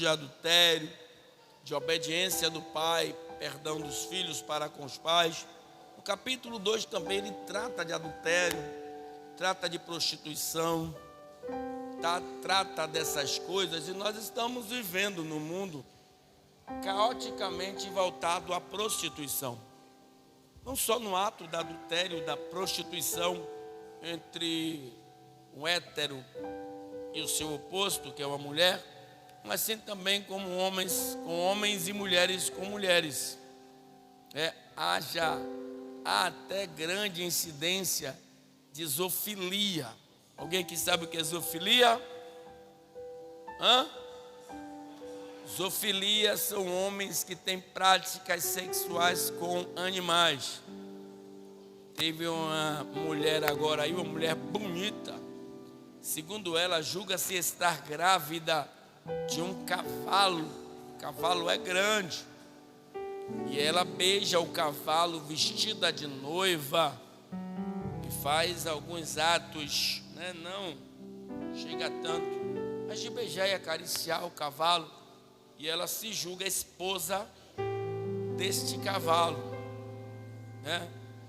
de adultério, de obediência do pai, perdão dos filhos para com os pais. No capítulo 2 também ele trata de adultério, trata de prostituição, trata dessas coisas. E nós estamos vivendo num mundo caoticamente voltado à prostituição. Não só no ato do adultério, da prostituição entre um hétero e o seu oposto, que é uma mulher, mas sim também como homens com homens e mulheres com mulheres. Há até grande incidência de zoofilia. Alguém que sabe o que é zoofilia? Zoofilia são homens que têm práticas sexuais com animais. Teve uma mulher agora aí, uma mulher bonita. Segundo ela, julga-se estar grávida de um cavalo. O cavalo é grande. E ela beija o cavalo vestida de noiva e faz alguns atos, não chega tanto, mas de beijar e acariciar o cavalo. E ela se julga esposa deste cavalo,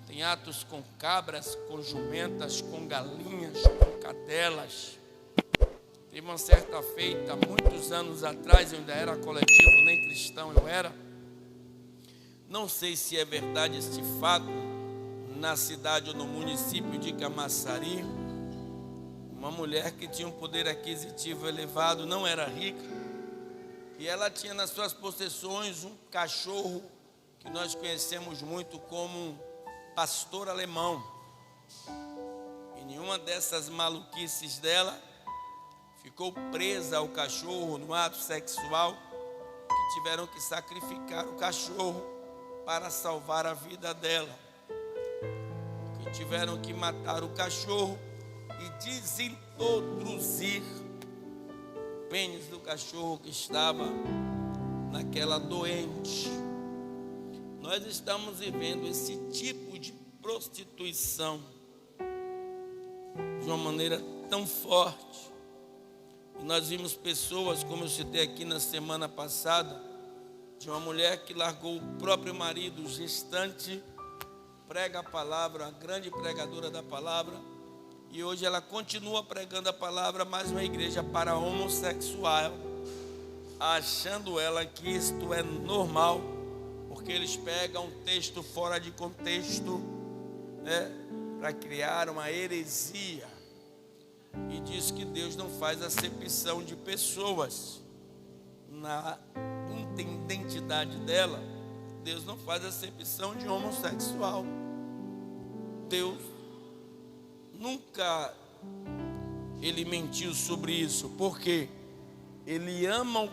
Tem atos com cabras, com jumentas, com galinhas, com cadelas. Teve uma certa feita, muitos anos atrás, eu ainda era coletivo, nem cristão eu era. Não sei se é verdade este fato, na cidade ou no município de Camaçari, uma mulher que tinha um poder aquisitivo elevado, não era rica, e ela tinha nas suas possessões um cachorro que nós conhecemos muito como pastor alemão. E nenhuma dessas maluquices dela ficou presa ao cachorro no ato sexual, que tiveram que sacrificar o cachorro para salvar a vida dela. Que tiveram que matar o cachorro e desintroduzir o pênis do cachorro que estava naquela doente. Nós estamos vivendo esse tipo de prostituição de uma maneira tão forte. E nós vimos pessoas, como eu citei aqui na semana passada, de uma mulher que largou o próprio marido gestante, prega a palavra, a grande pregadora da palavra, e hoje ela continua pregando a palavra, mas uma igreja para homossexual, achando ela que isto é normal, porque eles pegam um texto fora de contexto, para criar uma heresia, e diz que Deus não faz acepção de pessoas. Na identidade dela, Deus não faz acepção de homossexual. Deus nunca ele mentiu sobre isso, porque ele ama o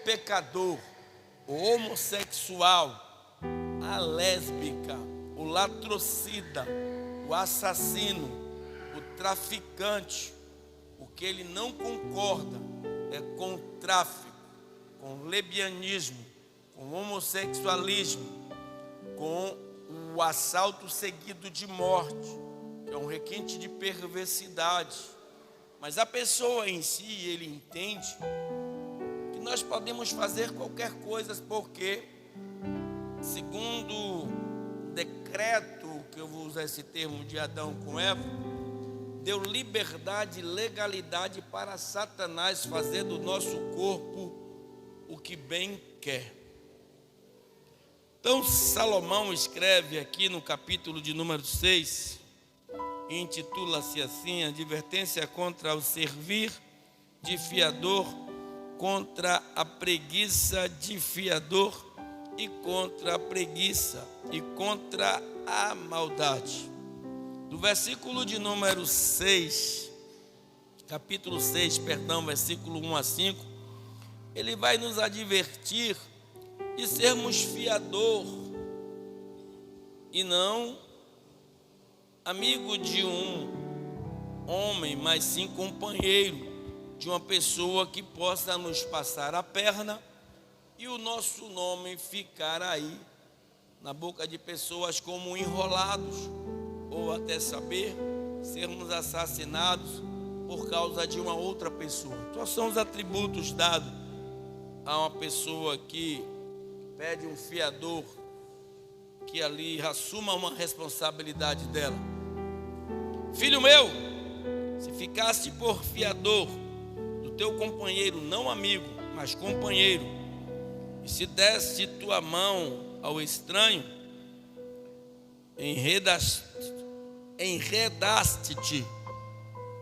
pecador, o homossexual, a lésbica, o latrocida, o assassino, o traficante. O que ele não concorda é com o tráfico, com o lesbianismo, com o homossexualismo, com o assalto seguido de morte, que é um requinte de perversidade. Mas a pessoa em si, ele entende que nós podemos fazer qualquer coisa, porque, segundo o decreto, que eu vou usar esse termo de Adão com Eva, deu liberdade e legalidade para Satanás fazer do nosso corpo o que bem quer. Então Salomão escreve aqui no capítulo de número 6, e intitula-se assim: advertência contra o servir de fiador, contra a preguiça de fiador, e contra a preguiça, e contra a maldade. Do versículo de número 6, capítulo 6, versículo 1 a 5, ele vai nos advertir de sermos fiador e não amigo de um homem, mas sim companheiro de uma pessoa que possa nos passar a perna e o nosso nome ficar aí na boca de pessoas como enrolados, ou até saber, sermos assassinados por causa de uma outra pessoa. Quais são os atributos dados a uma pessoa que pede um fiador que ali assuma uma responsabilidade dela? Filho meu, se ficaste por fiador do teu companheiro, não amigo, mas companheiro, e se deste tua mão ao estranho, enredaste-te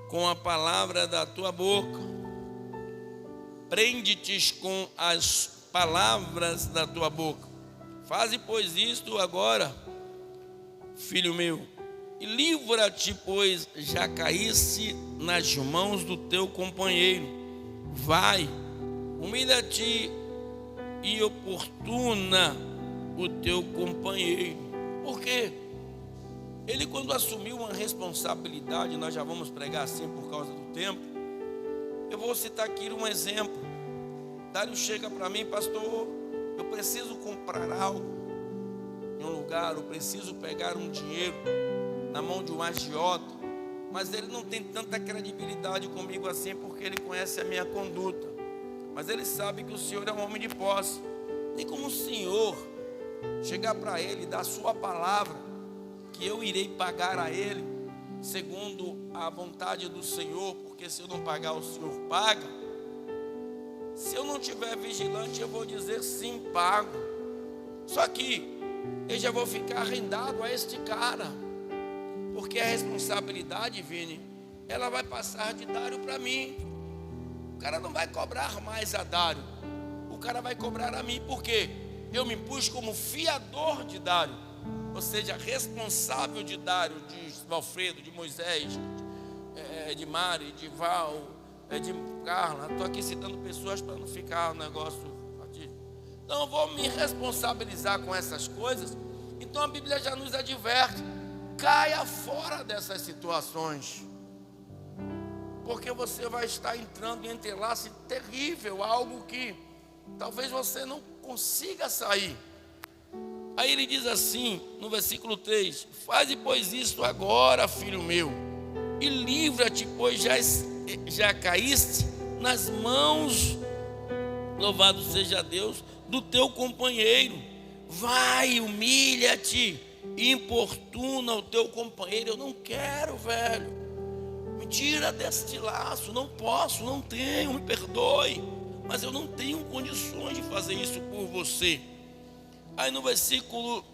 com a palavra da tua boca, prende-te com as palavras da tua boca. Faze, pois, isto agora, filho meu, e livra-te, pois já caíste nas mãos do teu companheiro. Vai, humilha-te e oportuna o teu companheiro. Por quê? Ele, quando assumiu uma responsabilidade, nós já vamos pregar assim por causa do tempo. Eu vou citar aqui um exemplo. Dário chega para mim: pastor, eu preciso comprar algo em um lugar, eu preciso pegar um dinheiro na mão de um agiota, mas ele não tem tanta credibilidade comigo assim, porque ele conhece a minha conduta, mas ele sabe que o senhor é um homem de posse. Nem como o senhor chegar para ele e dar a sua palavra, que eu irei pagar a ele segundo a vontade do Senhor, porque se eu não pagar, o Senhor paga. Se eu não estiver vigilante, eu vou dizer sim, pago. Só que eu já vou ficar arrendado a este cara, porque a responsabilidade, Vini, ela vai passar de Dário para mim. O cara não vai cobrar mais a Dário, o cara vai cobrar a mim, porque eu me pus como fiador de Dário, ou seja, responsável de Dário, de Valfredo, de Moisés, de Mari, de Val, de Carla. Estou aqui citando pessoas para não ficar um negócio. Então eu vou me responsabilizar com essas coisas. Então a Bíblia já nos adverte: caia fora dessas situações, porque você vai estar entrando em entrelace terrível, algo que talvez você não consiga sair. Aí ele diz assim, no versículo 3: faze, pois, isto agora, filho meu, e livra-te, pois já caíste nas mãos, louvado seja Deus, do teu companheiro. Vai, humilha-te, importuna o teu companheiro. Eu não quero, velho, me tira deste laço, não posso, não tenho, me perdoe, mas eu não tenho condições de fazer isso por você. Aí no versículo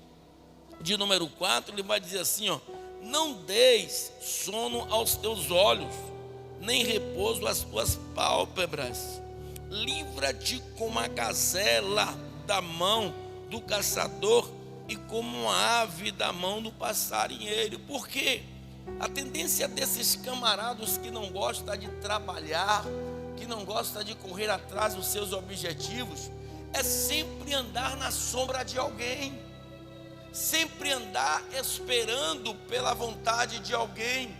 de número 4, ele vai dizer assim, ó: não deis sono aos teus olhos, nem repouso às tuas pálpebras. Livra-te como a gazela da mão do caçador e como uma ave da mão do passarinheiro. Por quê? A tendência desses camaradas que não gostam de trabalhar, que não gostam de correr atrás dos seus objetivos, é sempre andar na sombra de alguém, sempre andar esperando pela vontade de alguém,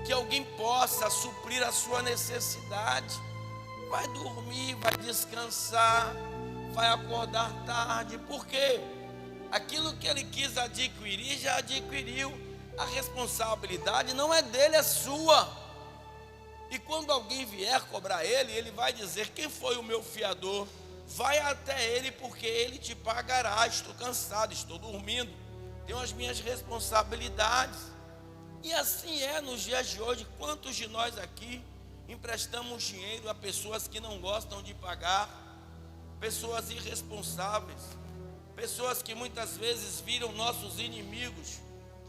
que alguém possa suprir a sua necessidade. Vai dormir, vai descansar, vai acordar tarde, porque aquilo que ele quis adquirir, já adquiriu. A responsabilidade não é dele, é sua. E quando alguém vier cobrar ele, ele vai dizer: quem foi o meu fiador? Vai até ele, porque ele te pagará. Estou cansado, estou dormindo, tenho as minhas responsabilidades. E assim é nos dias de hoje. Quantos de nós aqui emprestamos dinheiro a pessoas que não gostam de pagar, pessoas irresponsáveis, pessoas que muitas vezes viram nossos inimigos,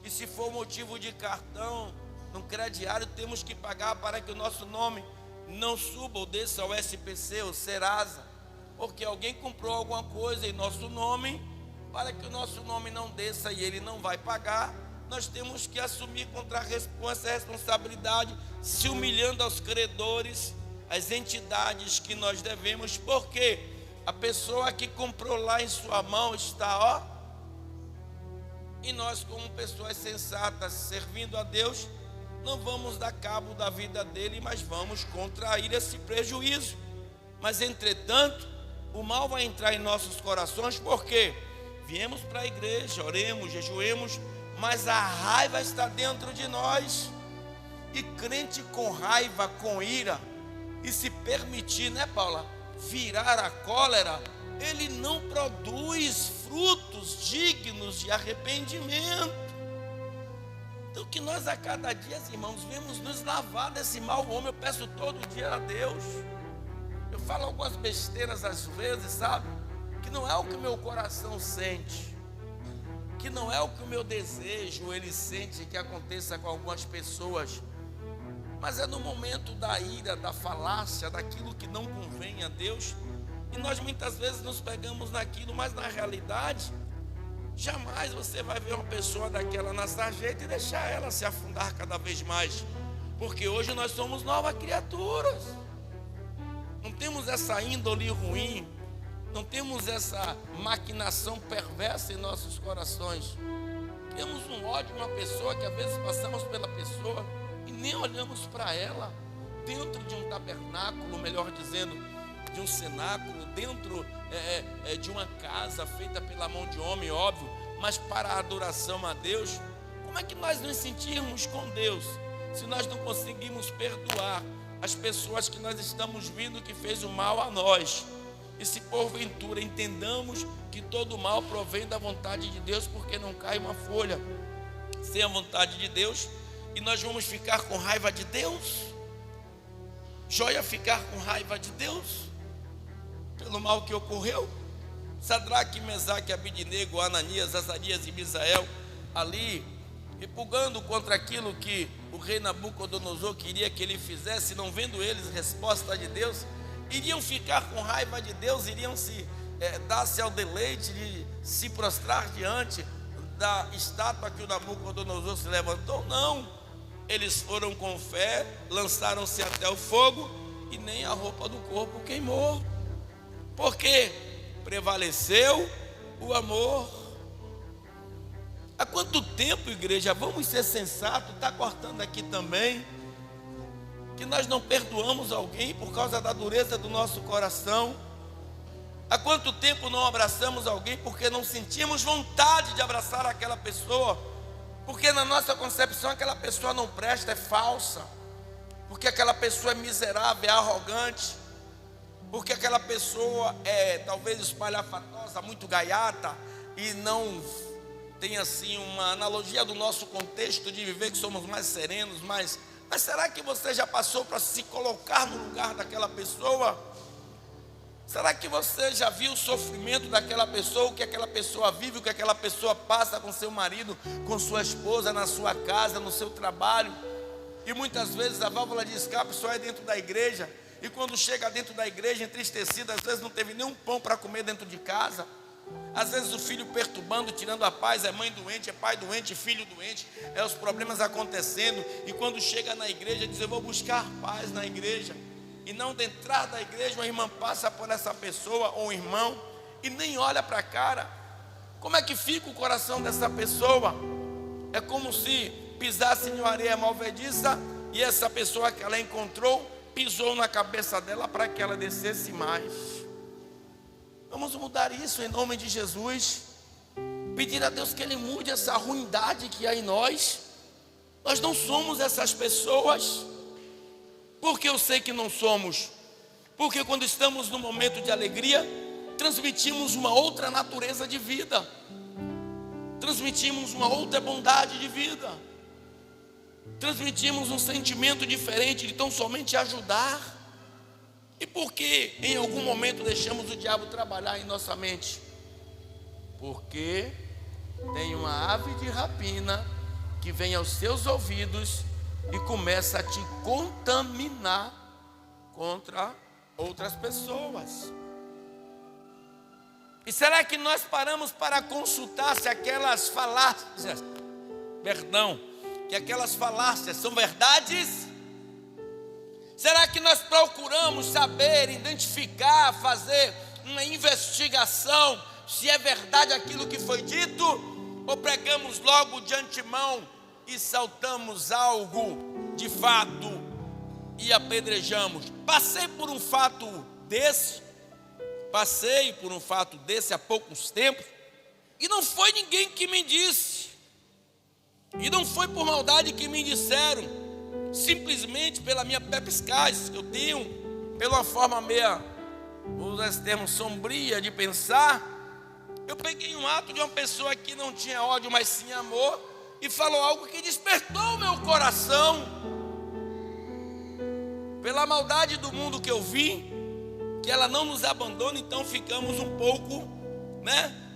e se for motivo de cartão, no crediário, temos que pagar para que o nosso nome não suba ou desça ao SPC ou Serasa, porque alguém comprou alguma coisa em nosso nome, para que o nosso nome não desça e ele não vai pagar. Nós temos que assumir essa responsabilidade, se humilhando aos credores, às entidades que nós devemos, porque a pessoa que comprou lá em sua mão está, e nós, como pessoas sensatas, servindo a Deus, não vamos dar cabo da vida dele, mas vamos contrair esse prejuízo. Mas entretanto, o mal vai entrar em nossos corações, porque viemos para a igreja, oremos, jejuemos, mas a raiva está dentro de nós. E crente com raiva, com ira, e se permitir, né, Paula, virar a cólera, ele não produz frutos dignos de arrependimento. Então que nós a cada dia, irmãos, vemos nos lavar desse mau homem. Eu peço todo dia a Deus. Eu falo algumas besteiras às vezes, sabe? Que não é o que o meu coração sente, que não é o que o meu desejo ele sente que aconteça com algumas pessoas, mas é no momento da ira, da falácia, daquilo que não convém a Deus, e nós muitas vezes nos pegamos naquilo, mas na realidade, jamais você vai ver uma pessoa daquela na sarjeta e deixar ela se afundar cada vez mais, porque hoje nós somos novas criaturas, não temos essa índole ruim, não temos essa maquinação perversa em nossos corações. Temos um ódio de uma pessoa que às vezes passamos pela pessoa e nem olhamos para ela, dentro de um tabernáculo, melhor dizendo, de um cenáculo, dentro de uma casa feita pela mão de homem, óbvio, mas para a adoração a Deus. Como é que nós nos sentirmos com Deus se nós não conseguimos perdoar as pessoas que nós estamos vendo que fez o mal a nós? E se porventura entendamos que todo mal provém da vontade de Deus, porque não cai uma folha sem a vontade de Deus, e nós vamos ficar com raiva de Deus? Jó ia ficar com raiva de Deus pelo mal que ocorreu? Sadraque, Mesaque, Abidnego, Ananias, Azarias e Misael, ali repugando contra aquilo que o rei Nabucodonosor queria que ele fizesse, não vendo eles resposta de Deus, iriam ficar com raiva de Deus, iriam se dar-se ao deleite de se prostrar diante da estátua que o Nabucodonosor se levantou? Não, eles foram com fé, lançaram-se até o fogo e nem a roupa do corpo queimou, porque prevaleceu o amor. Há quanto tempo, igreja, vamos ser sensatos, está cortando aqui também, que nós não perdoamos alguém por causa da dureza do nosso coração? Há quanto tempo não abraçamos alguém porque não sentimos vontade de abraçar aquela pessoa, porque na nossa concepção aquela pessoa não presta, é falsa, porque aquela pessoa é miserável, é arrogante, porque aquela pessoa é talvez espalhafatosa, muito gaiata, e não tem assim uma analogia do nosso contexto de viver, que somos mais serenos, mas será que você já passou para se colocar no lugar daquela pessoa? Será que você já viu o sofrimento daquela pessoa, o que aquela pessoa vive, o que aquela pessoa passa com seu marido, com sua esposa, na sua casa, no seu trabalho? E muitas vezes a válvula de escape só é dentro da igreja, e quando chega dentro da igreja entristecida, às vezes não teve nenhum pão para comer dentro de casa, às vezes o filho perturbando, tirando a paz, é mãe doente, é pai doente, filho doente, é os problemas acontecendo, e quando chega na igreja diz: eu vou buscar paz na igreja, e não dentro da igreja uma irmã passa por essa pessoa, ou um irmão, e nem olha para a cara. Como é que fica o coração dessa pessoa? É como se pisasse em uma areia malvediça, e essa pessoa que ela encontrou, pisou na cabeça dela para que ela descesse mais. Vamos mudar isso em nome de Jesus, pedir a Deus que Ele mude essa ruindade que há em nós. Nós não somos essas pessoas. Porque eu sei que não somos? Porque quando estamos no momento de alegria, transmitimos uma outra natureza de vida, transmitimos uma outra bondade de vida, transmitimos um sentimento diferente de tão somente ajudar. E por que em algum momento deixamos o diabo trabalhar em nossa mente? Porque tem uma ave de rapina que vem aos seus ouvidos e começa a te contaminar contra outras pessoas. E será que nós paramos para consultar se aquelas falácias, que aquelas falácias são verdades? Será que nós procuramos saber, identificar, fazer uma investigação se é verdade aquilo que foi dito? Ou pregamos logo de antemão e saltamos algo de fato e apedrejamos? Passei por um fato desse há poucos tempos, e não foi ninguém que me disse, e não foi por maldade que me disseram. simplesmente pela minha pepscaz que eu tenho, pela uma forma meia, vou usar esse termo, sombria de pensar, eu peguei um ato de uma pessoa que não tinha ódio, mas sim amor, e falou algo que despertou o meu coração, pela maldade do mundo que eu vi, que ela não nos abandona, então ficamos um pouco,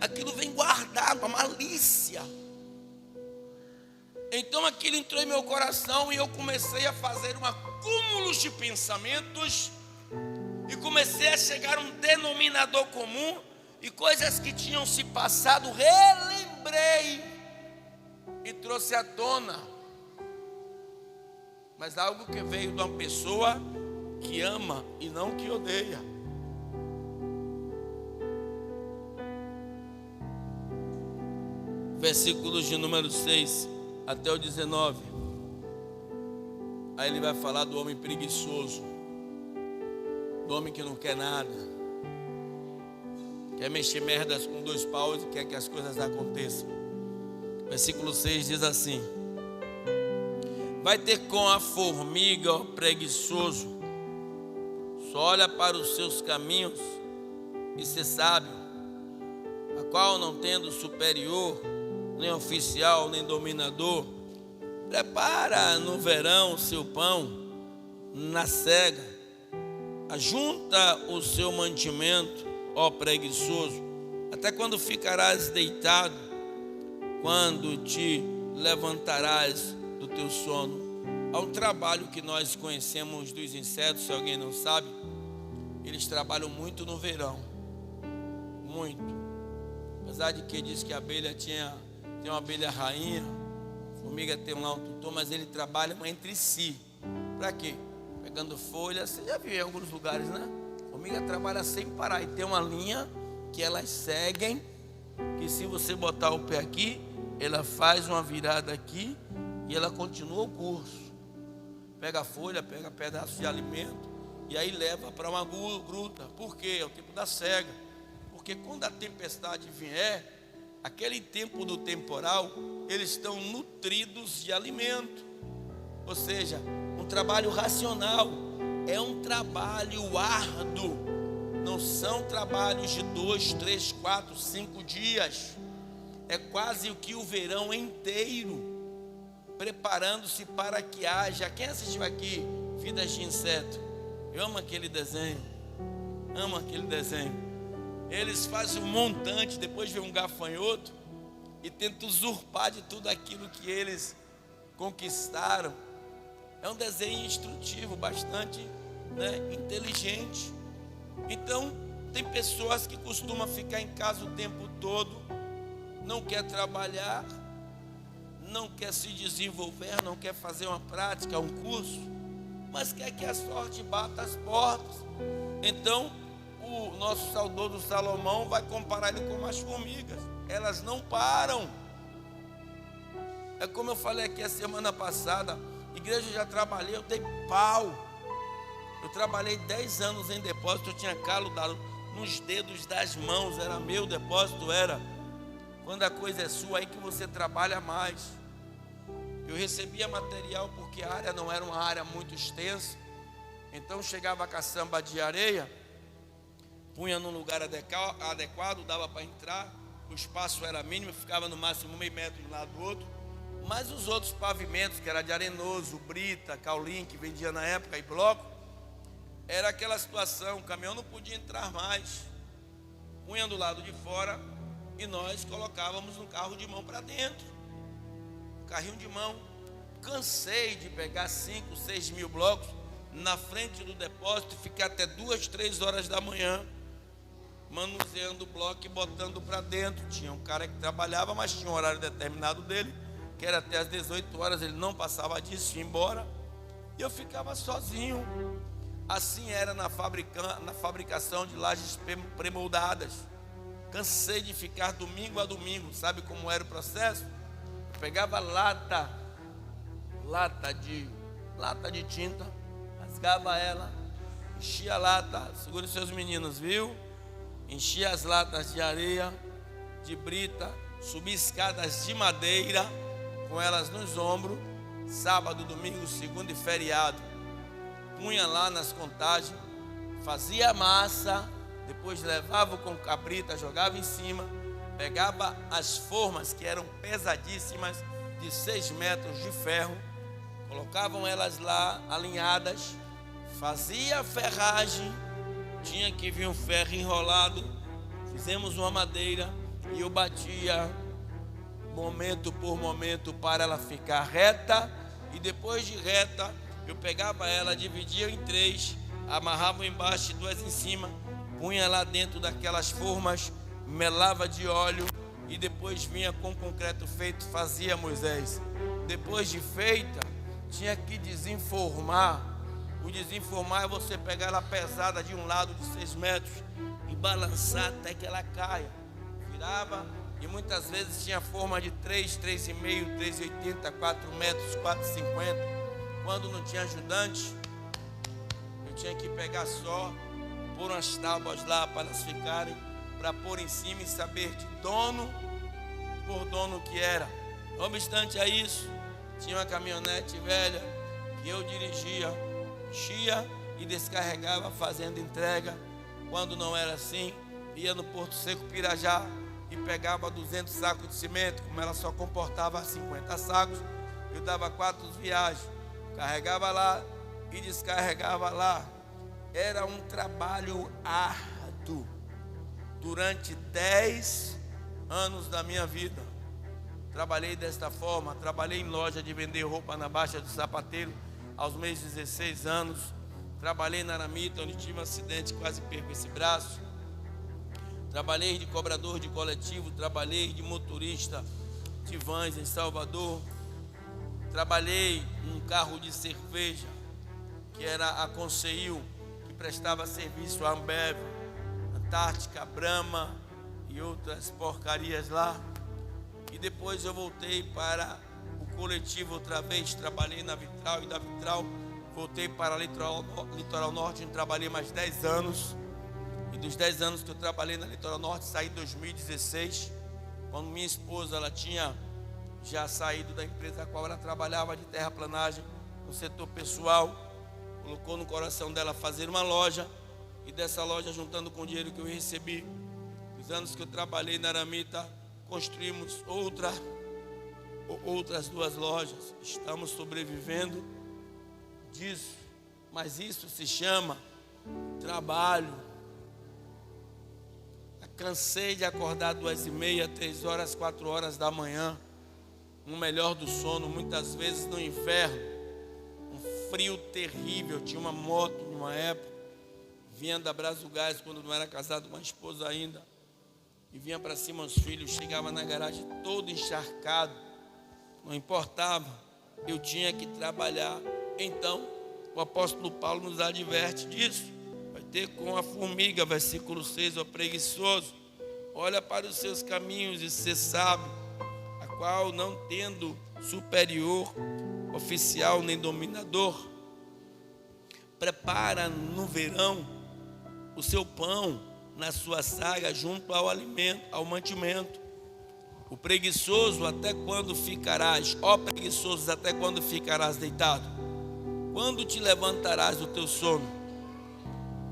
aquilo vem guardado, a malícia. Então aquilo entrou em meu coração e eu comecei a fazer um acúmulo de pensamentos e comecei a chegar a um denominador comum e coisas que tinham se passado, relembrei e trouxe à tona. Mas algo que veio de uma pessoa que ama e não que odeia. Versículos de número 6 até o 19. Aí ele vai falar do homem preguiçoso, do homem que não quer nada, quer mexer merdas com 2 paus e quer que as coisas aconteçam. Versículo 6 diz assim: vai ter com a formiga, ó preguiçoso, só olha para os seus caminhos e ser sábio, a qual não tendo superior, nem oficial, nem dominador, prepara no verão o seu pão, na cega, ajunta o seu mantimento, ó preguiçoso, até quando ficarás deitado, quando te levantarás do teu sono. Há um trabalho que nós conhecemos dos insetos, se alguém não sabe, eles trabalham muito no verão, muito, apesar de que diz que a abelha tem uma abelha rainha, a formiga tem lá um tutor, mas eles trabalham entre si. Para quê? Pegando folhas, você já viu em alguns lugares, né? A formiga trabalha sem parar e tem uma linha que elas seguem, que se você botar o pé aqui, ela faz uma virada aqui e ela continua o curso. Pega a folha, pega pedaço de alimento e aí leva para uma gruta. Por quê? É o tempo da cega. Porque quando a tempestade vier, aquele tempo do temporal, eles estão nutridos de alimento. Ou seja, um trabalho racional, é um trabalho árduo. Não são trabalhos de 2, 3, 4, 5 dias. É quase o que o verão inteiro, preparando-se para que haja. Quem assistiu aqui Vidas de Inseto? Eu amo aquele desenho. Amo aquele desenho. Eles fazem um montante, depois vem um gafanhoto e tentam usurpar de tudo aquilo que eles conquistaram. É um desenho instrutivo, bastante inteligente. Então, tem pessoas que costumam ficar em casa o tempo todo, não quer trabalhar, não quer se desenvolver, não quer fazer uma prática, um curso, mas quer que a sorte bata as portas. Então, o nosso saudoso Salomão vai comparar ele com as formigas. Elas não param. É como eu falei aqui a semana passada, igreja eu já trabalhei, eu dei pau. Eu trabalhei 10 anos em depósito, eu tinha calo nos dedos das mãos, era meu depósito, era. Quando a coisa é sua, aí que você trabalha mais. Eu recebia material porque a área não era uma área muito extensa. Então chegava a caçamba de areia, punha num lugar adequado, dava para entrar, o espaço era mínimo, ficava no máximo 1,5 metro de um lado do outro, mas os outros pavimentos, que era de arenoso, brita, caulim, que vendia na época, e bloco, era aquela situação, o caminhão não podia entrar mais, punha do lado de fora, e nós colocávamos um carro de mão para dentro, um carrinho de mão. Cansei de pegar 5, 6 mil blocos na frente do depósito e ficar até 2, 3 horas da manhã manuseando o bloco e botando para dentro. Tinha um cara que trabalhava, mas tinha um horário determinado dele, que era até às 18 horas, ele não passava disso, ia embora, e eu ficava sozinho. Assim era na fabricação de lajes premoldadas. Cansei de ficar domingo a domingo. Sabe como era o processo? Eu pegava lata de tinta, rasgava ela, enchia a lata, segure os seus meninos, viu? Enchia as latas de areia, de brita, subia escadas de madeira, com elas nos ombros, sábado, domingo, segunda e feriado. Punha lá nas contagens, fazia massa, depois levava com cabrita, jogava em cima, pegava as formas que eram pesadíssimas, de 6 metros de ferro, colocavam elas lá alinhadas, fazia a ferragem, tinha que vir um ferro enrolado, fizemos uma madeira e eu batia momento por momento para ela ficar reta, e depois de reta eu pegava ela, dividia em 3, amarrava embaixo e 2 em cima, punha lá dentro daquelas formas, melava de óleo e depois vinha com concreto feito, fazia Moisés. Depois de feita, tinha que desenformar. O desenformar é você pegar ela pesada de um lado de 6 metros e balançar até que ela caia. Virava, e muitas vezes tinha forma de 3, 3,5, 3,80, 4 metros, 4,50. Quando não tinha ajudante, eu tinha que pegar só, pôr umas tábuas lá para elas ficarem, para pôr em cima e saber de dono por dono que era. Não obstante a isso, tinha uma caminhonete velha que eu dirigia, enchia e descarregava fazendo entrega. Quando não era assim, ia no Porto Seco Pirajá e pegava 200 sacos de cimento. Como ela só comportava 50 sacos, eu dava 4 viagens, carregava lá e descarregava lá. Era um trabalho árduo durante 10 anos da minha vida. Trabalhei desta forma, trabalhei em loja de vender roupa na Baixa do Sapateiro aos meus 16 anos. Trabalhei na Aramita, onde tive um acidente, quase perco esse braço. Trabalhei de cobrador de coletivo, trabalhei de motorista de vans em Salvador. Trabalhei num carro de cerveja, que era a Conceil, que prestava serviço à Ambev, Antártica, Brahma e outras porcarias lá. E depois eu voltei para o coletivo outra vez, trabalhei na Vitral, e da Vitral voltei para Litoral Norte, onde trabalhei mais 10 anos. E dos 10 anos que eu trabalhei na Litoral Norte, saí em 2016, quando minha esposa, ela tinha já saído da empresa a qual ela trabalhava de terraplanagem no setor pessoal, colocou no coração dela fazer uma loja, e dessa loja, juntando com o dinheiro que eu recebi, os anos que eu trabalhei na Aramita, construímos outras 2 lojas. Estamos sobrevivendo disso, mas isso se chama trabalho. Cansei de acordar 2h30, 3 horas, 4 horas da manhã, no melhor do sono, muitas vezes no inferno, um frio terrível. Tinha uma moto numa época, vinha da Brasugás, quando não era casado com a esposa ainda, e vinha para cima os filhos, chegava na garagem todo encharcado, não importava, eu tinha que trabalhar. Então o apóstolo Paulo nos adverte disso. Vai ter com a formiga, versículo 6, ó preguiçoso, olha para os seus caminhos e ser sábio, a qual, não tendo superior, oficial nem dominador, prepara no verão o seu pão na sua saga junto ao alimento, ao mantimento. O preguiçoso, até quando ficarás, ó preguiçoso, até quando ficarás deitado? Quando te levantarás do teu sono?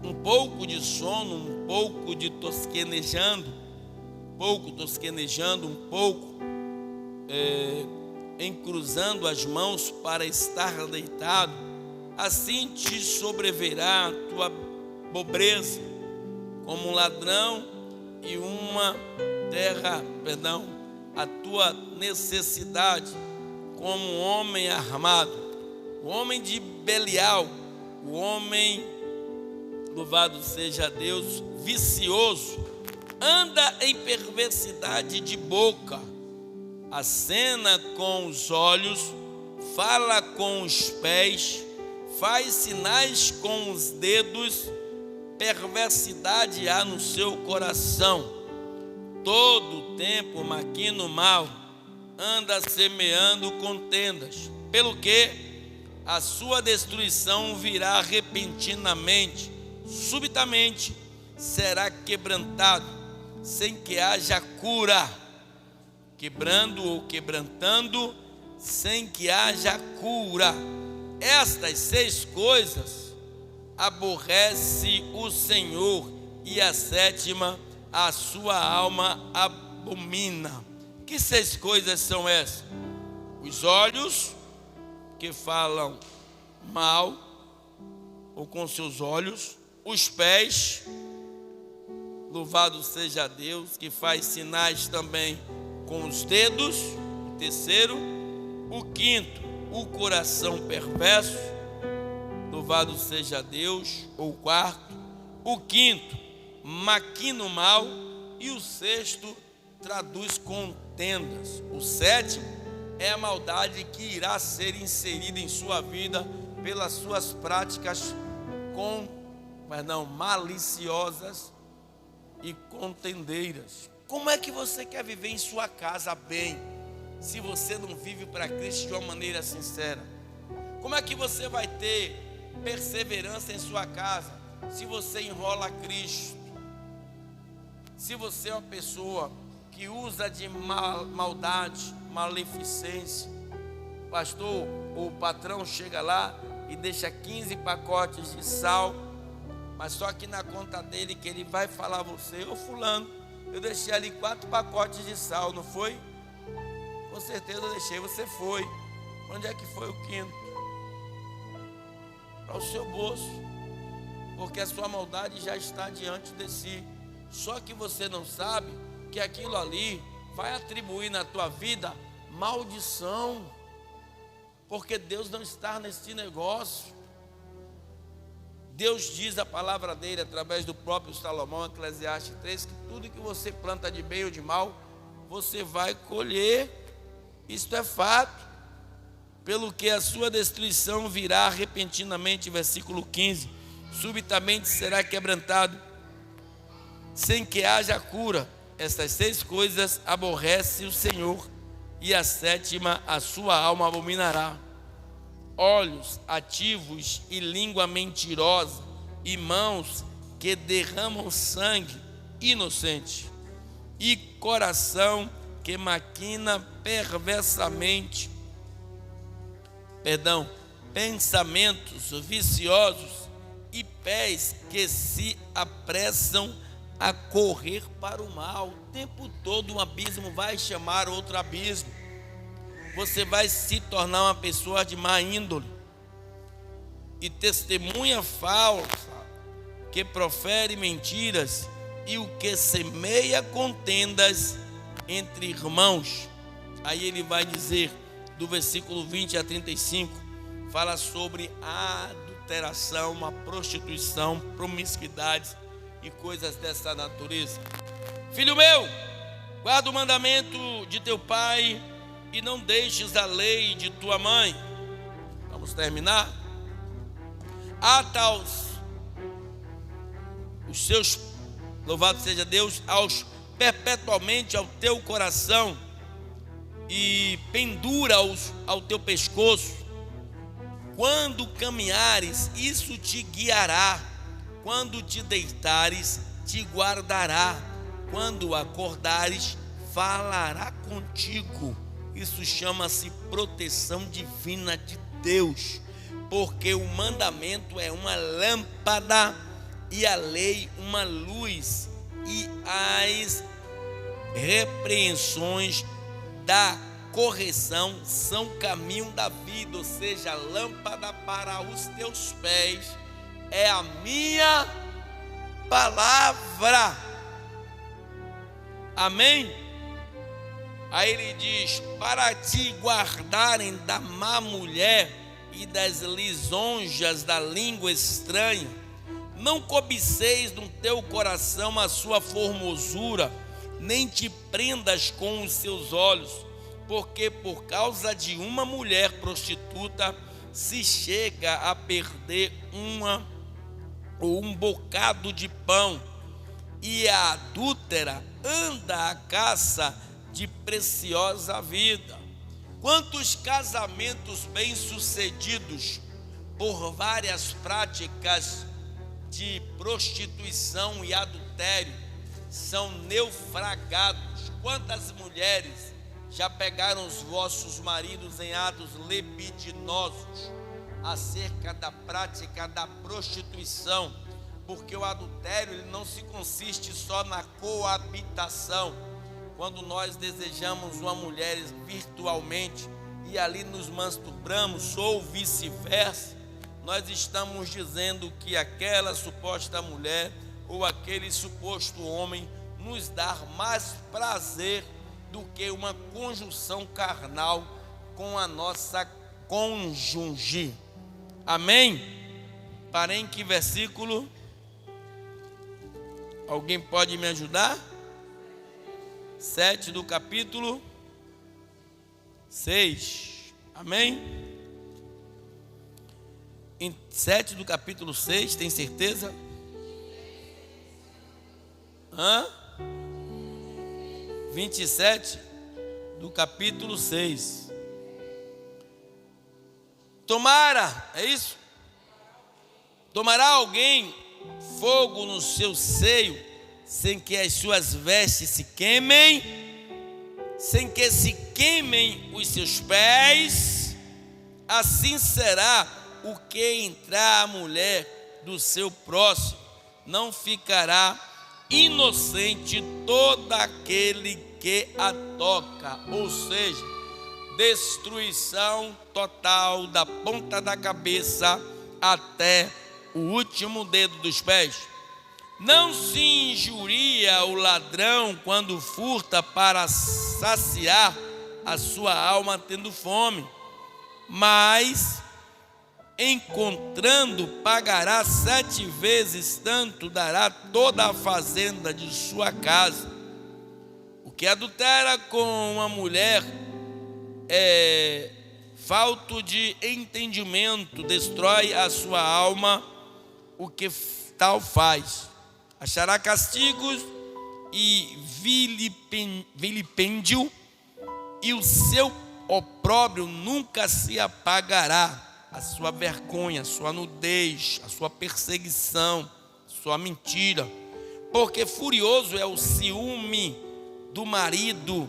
Um pouco de sono, um pouco de tosquenejando, um pouco encruzando as mãos para estar deitado, assim te sobrevirá a tua pobreza, como um ladrão e a tua necessidade, como um homem armado, o homem de Belial, o homem, louvado seja Deus, vicioso, anda em perversidade de boca, acena com os olhos, fala com os pés, faz sinais com os dedos, perversidade há no seu coração, todo o tempo maquina o mal, anda semeando contendas, pelo que a sua destruição virá repentinamente, subitamente será quebrantado, sem que haja cura, quebrando ou quebrantando, sem que haja cura. Estas 6 coisas aborrece o Senhor, e a 7ª a sua alma abomina. Que 6 coisas são essas? Os olhos que falam mal ou com seus olhos, os pés, louvado seja Deus, que faz sinais também com os dedos, o 3º, o 5º, o coração perverso, louvado seja Deus, ou o 4º, o 5º, maquina o mal, e o 6º, traduz contendas. O 7º é a maldade que irá ser inserida em sua vida pelas suas práticas maliciosas e contendeiras. Como é que você quer viver em sua casa bem, se você não vive para Cristo de uma maneira sincera? Como é que você vai ter perseverança em sua casa, se você enrola Cristo? Se você é uma pessoa que usa de maldade, maleficência, pastor, o patrão chega lá e deixa 15 pacotes de sal, mas só que na conta dele que ele vai falar a você: ô fulano, eu deixei ali 4 pacotes de sal, não foi? Com certeza eu deixei, você foi. Onde é que foi o 5º? Para o seu bolso, porque a sua maldade já está diante de si. Só que você não sabe que aquilo ali vai atribuir na tua vida maldição, porque Deus não está nesse negócio. Deus diz a palavra dele através do próprio Salomão, Eclesiastes 3, que tudo que você planta de bem ou de mal, você vai colher. Isto é fato. Pelo que a sua destruição virá repentinamente, versículo 15, subitamente será quebrantado, sem que haja cura. Estas 6 coisas aborrece o Senhor, e a 7ª a sua alma abominará: olhos ativos e língua mentirosa, e mãos que derramam sangue inocente, e coração que maquina perversamente, pensamentos viciosos, e pés que se apressam a correr para o mal. O tempo todo um abismo vai chamar outro abismo. Você vai se tornar uma pessoa de má índole e testemunha falsa, que profere mentiras, e o que semeia contendas entre irmãos. Aí ele vai dizer, do versículo 20 a 35, fala sobre a adulteração, a prostituição, promiscuidade e coisas dessa natureza. Filho meu, guarda o mandamento de teu pai e não deixes a lei de tua mãe. Vamos terminar? Ata os seus, louvado seja Deus, perpetualmente ao teu coração, e pendura-os ao teu pescoço. Quando caminhares, isso te guiará. Quando te deitares, te guardará. Quando acordares, falará contigo. Isso chama-se proteção divina de Deus, porque o mandamento é uma lâmpada e a lei uma luz, e as repreensões da correção são caminho da vida, ou seja, lâmpada para os teus pés é a minha palavra. Amém? Aí ele diz: para te guardarem da má mulher e das lisonjas da língua estranha, não cobiceis no teu coração a sua formosura, nem te prendas com os seus olhos, porque por causa de uma mulher prostituta se chega a perder um bocado de pão, e a adúltera anda à caça de preciosa vida. Quantos casamentos bem-sucedidos por várias práticas de prostituição e adultério são naufragados? Quantas mulheres já pegaram os vossos maridos em atos libidinosos, acerca da prática da prostituição, porque o adultério ele não se consiste só na coabitação, quando nós desejamos uma mulher virtualmente e ali nos masturbamos, ou vice-versa. Nós estamos dizendo que aquela suposta mulher ou aquele suposto homem nos dá mais prazer do que uma conjunção carnal com a nossa cônjuge. Amém? Parei em que versículo? Alguém pode me ajudar? 7 do capítulo 6. Amém? Em 7 do capítulo 6, tem certeza? 27 do capítulo 6. Tomara, é isso? Tomará alguém fogo no seu seio, sem que as suas vestes se queimem, sem que se queimem os seus pés, assim será o que entrar a mulher do seu próximo, não ficará inocente todo aquele que a toca, ou seja, destruição total da ponta da cabeça até o último dedo dos pés. Não se injuria o ladrão quando furta para saciar a sua alma tendo fome, mas encontrando pagará 7 vezes tanto, dará toda a fazenda de sua casa. O que adultera com uma mulher falto de entendimento, destrói a sua alma. O que tal faz? Achará castigos e vilipêndio, e o seu opróbrio nunca se apagará. A sua vergonha, a sua nudez, a sua perseguição, a sua mentira. Porque furioso é o ciúme do marido,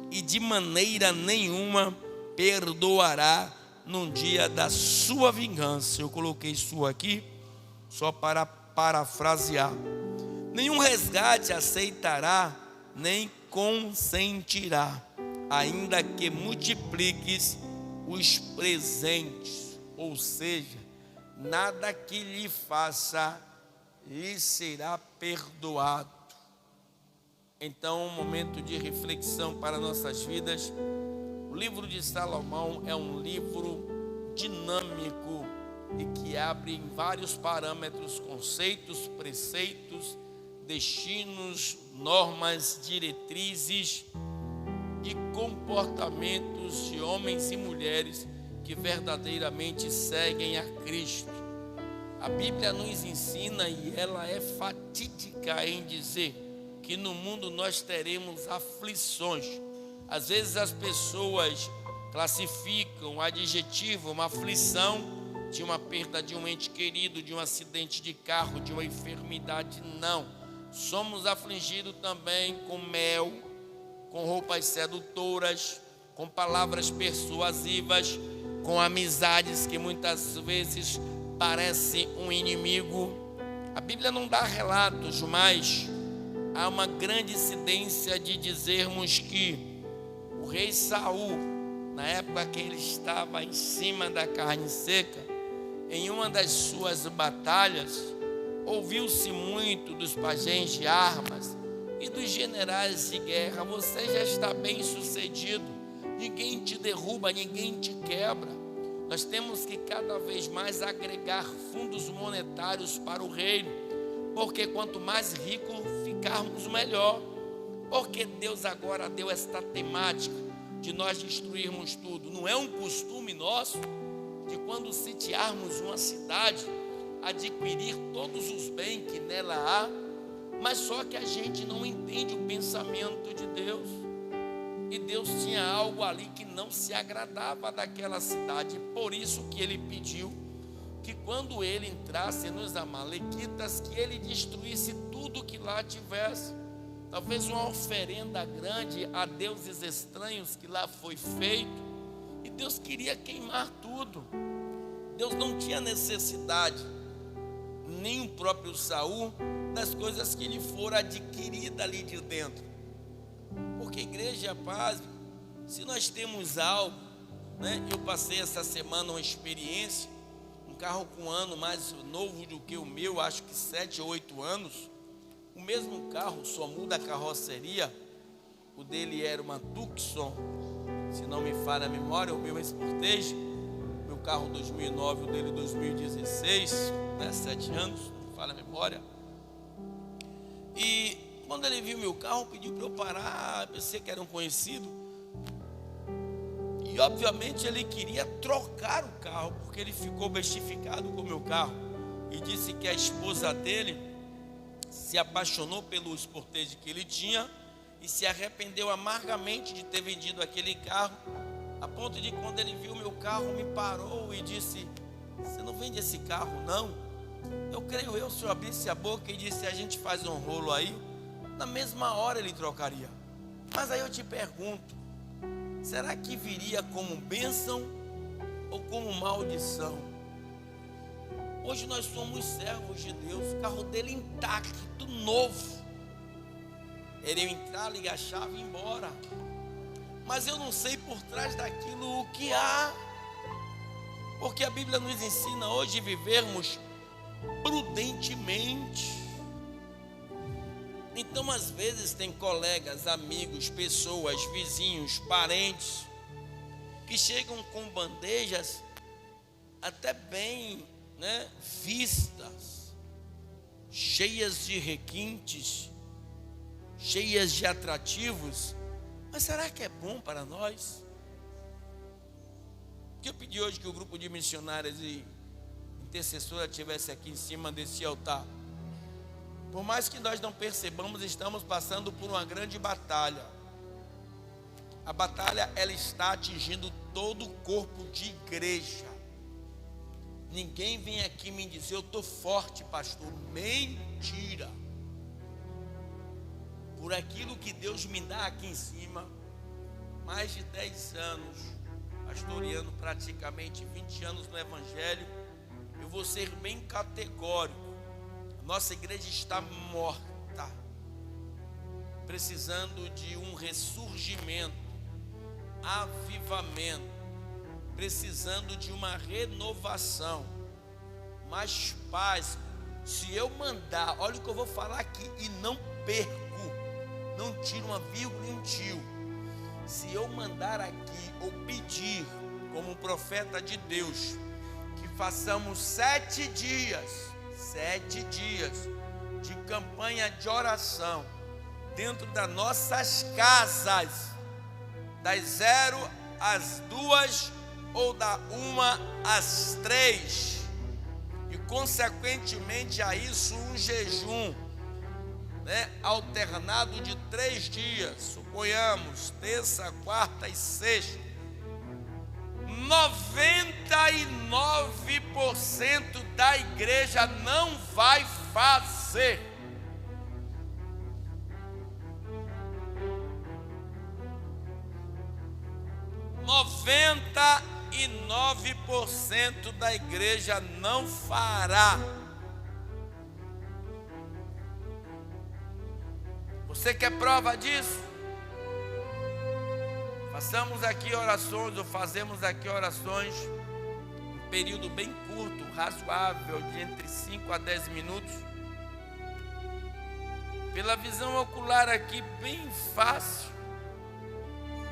e de maneira nenhuma perdoará no dia da sua vingança. Eu coloquei sua aqui só para parafrasear. Nenhum resgate aceitará, nem consentirá, ainda que multipliques os presentes. Ou seja, nada que lhe faça lhe será perdoado. Então, um momento de reflexão para nossas vidas. O livro de Salomão é um livro dinâmico e que abre em vários parâmetros, conceitos, preceitos, destinos, normas, diretrizes e comportamentos de homens e mulheres que verdadeiramente seguem a Cristo. A Bíblia nos ensina, e ela é fatídica em dizer que no mundo nós teremos aflições. Às vezes as pessoas classificam, adjetivam uma aflição de uma perda de um ente querido, de um acidente de carro, de uma enfermidade. Não, somos afligidos também com mel, com roupas sedutoras, com palavras persuasivas, com amizades que muitas vezes parecem um inimigo. A Bíblia não dá relatos, mas há uma grande incidência de dizermos que o rei Saul, na época que ele estava em cima da carne seca, em uma das suas batalhas, ouviu-se muito dos pajéis de armas e dos generais de guerra: você já está bem sucedido, ninguém te derruba, ninguém te quebra. Nós temos que cada vez mais agregar fundos monetários para o reino, porque quanto mais rico ficarmos, melhor. Porque Deus agora deu esta temática de nós destruirmos tudo. Não é um costume nosso de, quando sitiarmos uma cidade, adquirir todos os bens que nela há, mas só que a gente não entende o pensamento de Deus. E Deus tinha algo ali que não se agradava daquela cidade. Por isso que ele pediu que quando ele entrasse nos amalequitas, que ele destruísse tudo que lá tivesse. talvez uma oferenda grande a deuses estranhos que lá foi feito, e Deus queria queimar tudo. Deus não tinha necessidade, nem o próprio Saul, das coisas que lhe foram adquiridas ali de dentro. Porque igreja, paz, se nós temos algo, né? Eu passei essa semana uma experiência, um carro com um ano mais novo do que o meu, acho que 7 ou 8 anos, o mesmo carro, só muda a carroceria. O dele era uma Tucson, se não me falha a memória, o meu Sportage, meu carro 2009, o dele 2016, né, 7 anos, não me falha a memória. E quando ele viu meu carro, pediu para eu parar, pensei que era um conhecido. E obviamente ele queria trocar o carro, porque ele ficou bestificado com o meu carro. E disse que a esposa dele se apaixonou pelo Sportage que ele tinha e se arrependeu amargamente de ter vendido aquele carro, a ponto de, quando ele viu meu carro, me parou e disse: você não vende esse carro, não? Eu creio se eu abrisse a boca e disse: a gente faz um rolo aí, na mesma hora ele trocaria. Mas aí eu te pergunto, será que viria como bênção ou como maldição? Hoje nós somos servos de Deus, o carro dele intacto, novo. Ele ia entrar, ligar a chave e ir embora. Mas eu não sei por trás daquilo o que há. Porque a Bíblia nos ensina hoje a vivermos prudentemente. Então, às vezes, tem colegas, amigos, pessoas, vizinhos, parentes, que chegam com bandejas até bem, né, vistas, cheias de requintes, cheias de atrativos. Mas será que é bom para nós? Que eu pedi hoje que o grupo de missionárias e intercessora estivesse aqui em cima desse altar. Por mais que nós não percebamos, estamos passando por uma grande batalha. A batalha, ela está atingindo todo o corpo de igreja. Ninguém vem aqui me dizer: eu estou forte, pastor. Mentira. Por aquilo que Deus me dá aqui em cima, mais de 10 anos, pastoreando praticamente 20 anos no Evangelho, eu vou ser bem categórico. Nossa igreja está morta, precisando de um ressurgimento, avivamento, precisando de uma renovação. Mas paz, se eu mandar, olha o que eu vou falar aqui e não perco, não tiro uma vírgula e um tio. Se eu mandar aqui ou pedir, como profeta de Deus, que façamos 7 dias de campanha de oração dentro das nossas casas, das 0 às 2 ou da 1 às 3, e consequentemente a isso um jejum, né, alternado de 3 dias, suponhamos terça, quarta e sexta, 99% da igreja não vai fazer. E 9% da igreja não fará. Você quer prova disso? Façamos aqui orações, ou fazemos aqui orações, um período bem curto, razoável, de entre 5 a 10 minutos. Pela visão ocular aqui, bem fácil,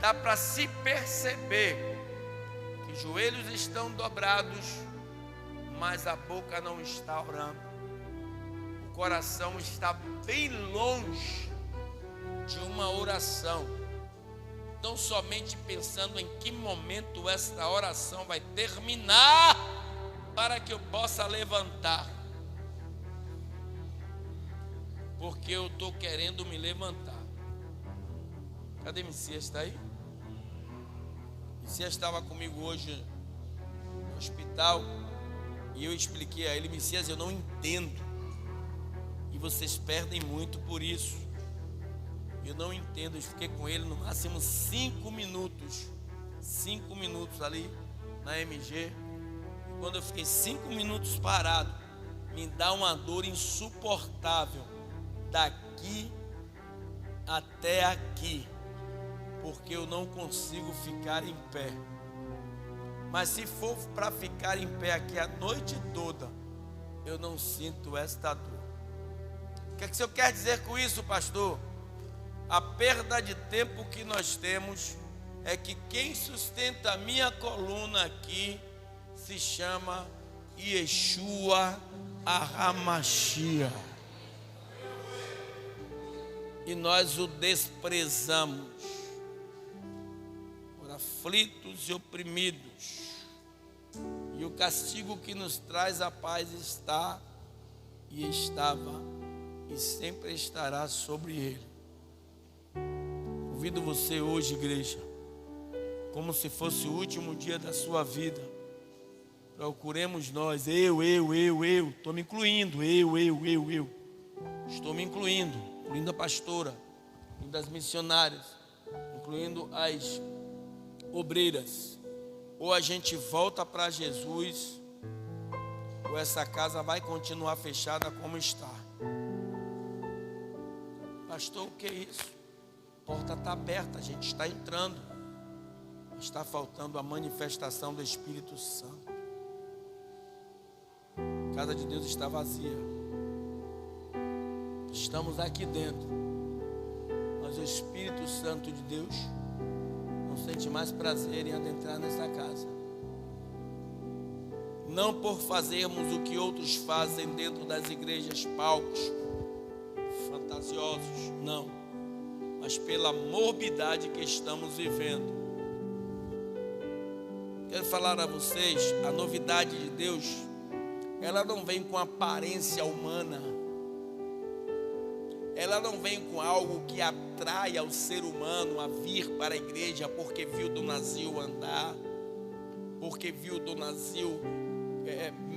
dá para se perceber que os joelhos estão dobrados, mas a boca não está orando. O coração está bem longe de uma oração. Então, somente pensando em que momento esta oração vai terminar, para que eu possa levantar. Porque eu estou querendo me levantar. Cadê Messias? Está aí? Messias estava comigo hoje no hospital, e eu expliquei a ele: Messias, eu não entendo, e vocês perdem muito por isso. Eu não entendo, eu fiquei com ele no máximo 5 minutos. 5 minutos ali na MG. Quando eu fiquei 5 minutos parado, me dá uma dor insuportável. Daqui até aqui. Porque eu não consigo ficar em pé. Mas se for para ficar em pé aqui a noite toda, eu não sinto esta dor. O que é que o senhor quer dizer com isso, pastor? A perda de tempo que nós temos é que quem sustenta a minha coluna aqui se chama Yeshua HaMashiach. E nós o desprezamos por aflitos e oprimidos. E o castigo que nos traz a paz está e estava e sempre estará sobre ele. Convido você hoje, igreja, como se fosse o último dia da sua vida. Procuremos nós, eu, estou me incluindo, estou me incluindo a pastora, incluindo as missionárias, incluindo as obreiras. Ou a gente volta para Jesus, ou essa casa vai continuar fechada como está. Pastor, o que é isso? A porta está aberta, a gente está entrando. Está faltando a manifestação do Espírito Santo. A casa de Deus está vazia. Estamos aqui dentro, mas o Espírito Santo de Deus não sente mais prazer em adentrar nessa casa. Não por fazermos o que outros fazem dentro das igrejas, palcos fantasiosos, não, mas pela morbidade que estamos vivendo. Quero falar a vocês, a novidade de Deus, ela não vem com aparência humana, ela não vem com algo que atraia o ser humano a vir para a igreja porque viu Dona Zil andar, porque viu Dona Zil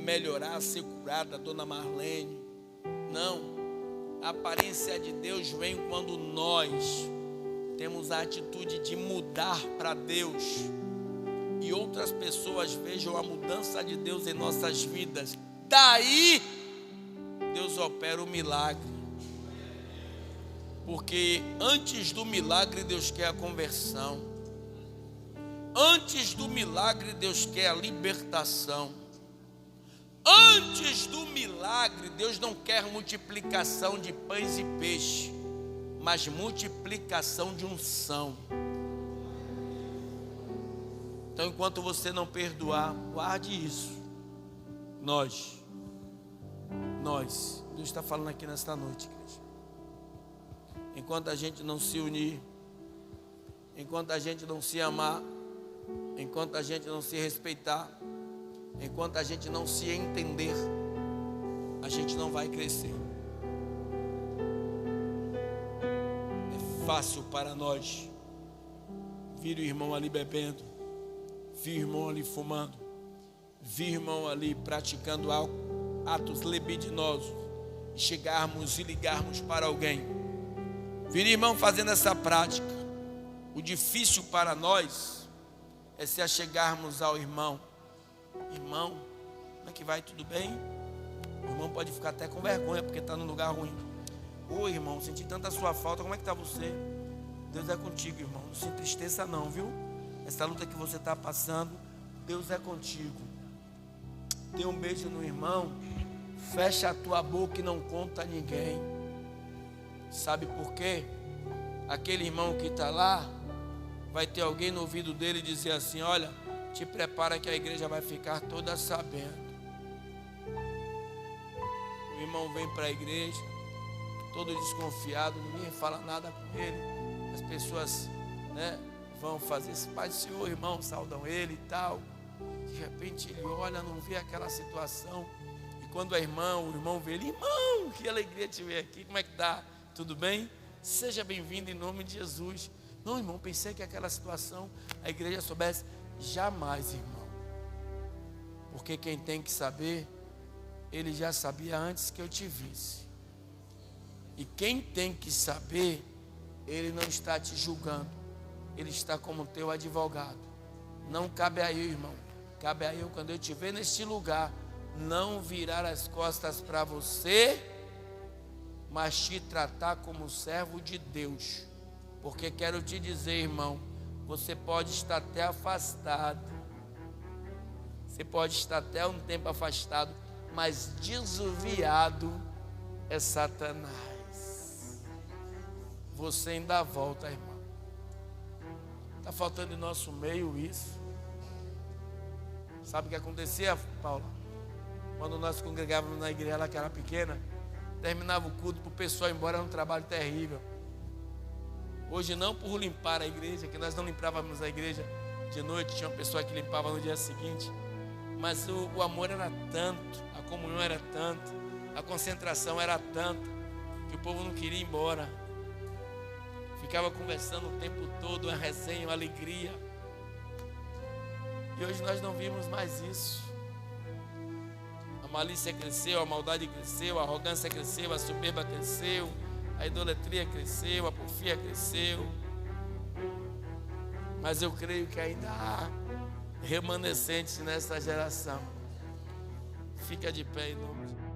melhorar, ser curada, Dona Marlene. Não, a aparência de Deus vem quando nós temos a atitude de mudar para Deus e outras pessoas vejam a mudança de Deus em nossas vidas. Daí Deus opera o milagre. Porque antes do milagre Deus quer a conversão. Antes do milagre Deus quer a libertação. Antes do milagre Deus não quer multiplicação de pães e peixe, mas multiplicação de unção. Então enquanto você não perdoar, guarde isso. Nós, Deus está falando aqui nesta noite, igreja. Enquanto a gente não se unir, enquanto a gente não se amar, enquanto a gente não se respeitar, enquanto a gente não se entender, a gente não vai crescer. É fácil para nós vir o irmão ali bebendo, vir o irmão ali fumando, vir o irmão ali praticando atos libidinosos e chegarmos e ligarmos para alguém. Vir irmão fazendo essa prática. O difícil para nós é se achegarmos ao irmão. Irmão, como é que vai? Tudo bem? O irmão pode ficar até com vergonha porque está num lugar ruim. Ô irmão, senti tanta sua falta, como é que está você? Deus é contigo, irmão. Não se entristeça não, viu? Essa luta que você está passando, Deus é contigo. Dê um beijo no irmão. Fecha a tua boca e não conta a ninguém. Sabe por quê? Aquele irmão que está lá, vai ter alguém no ouvido dele dizer assim: olha, te prepara que a igreja vai ficar toda sabendo. O irmão vem para a igreja, todo desconfiado, ninguém fala nada com ele. As pessoas, vão fazer esse Pai do Senhor, irmão, saudam ele e tal. De repente ele olha, não vê aquela situação. E quando o irmão vê ele: irmão, que alegria te ver aqui, como é que está? Tudo bem? Seja bem-vindo em nome de Jesus. Não, irmão, pensei que aquela situação a igreja soubesse. Jamais, irmão. Porque quem tem que saber, ele já sabia antes que eu te visse. E quem tem que saber Ele não está te julgando, Ele está como teu advogado. Não cabe a eu, irmão, cabe a eu, quando eu te ver neste lugar, não virar as costas para você, mas te tratar como servo de Deus. Porque quero te dizer, irmão, você pode estar até afastado, você pode estar até um tempo afastado, mas desviado é Satanás. Você ainda volta, irmão. Está faltando em nosso meio isso. Sabe o que acontecia, Paula? Quando nós congregávamos na igreja, ela que era pequena, terminava o culto para o pessoal ir embora, era um trabalho terrível. Hoje não por limpar a igreja, que nós não limpávamos a igreja de noite, tinha uma pessoa que limpava no dia seguinte, mas o amor era tanto, a comunhão era tanto, a concentração era tanto, que o povo não queria ir embora. Ficava conversando o tempo todo, uma resenha, uma alegria. E hoje nós não vimos mais isso. A malícia cresceu, a maldade cresceu, a arrogância cresceu, a soberba cresceu, a idolatria cresceu, a porfia cresceu. Mas eu creio que ainda há remanescentes nessa geração. Fica de pé em nome de Jesus.